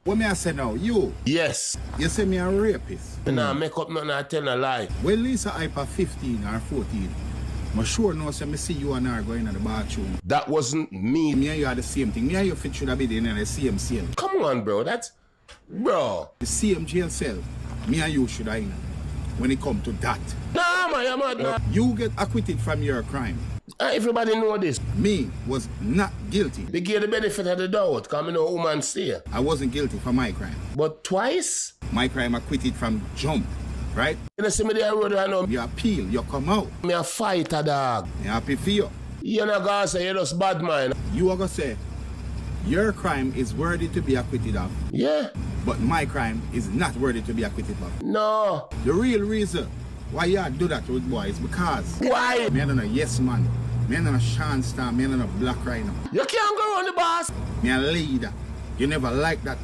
What me I say now? You? Yes. You say me a rapist? Nah, make up nothing, I tell a lie. Well, Lisa hyper 15 or 14. I'm sure no say me see you and her going in the bathroom. That wasn't me. Me and you are the same thing. Me and you fit should have been in the same cell. Come on, bro. That's... Bro. The same jail cell. Me and you should have in. When it come to that. Nah, man, you're mad, man. You get acquitted from your crime. Everybody know this. Me was not guilty. They give the benefit of the doubt, because I know woman stay. I wasn't guilty for my crime. But twice? My crime acquitted from jump, right? You know, see me there road, I know. You appeal, you come out. Me a fighter, dog. Me happy for you. You're not gonna say you're just bad man. You are gonna say, your crime is worthy to be acquitted of. Yeah. But my crime is not worthy to be acquitted of. No. The real reason why you do that with boy is because... Why? Me don't know yes man. Me don't know Sean Star. Me don't know Black Rhino. You can't go around the boss. Me a leader. You never like that.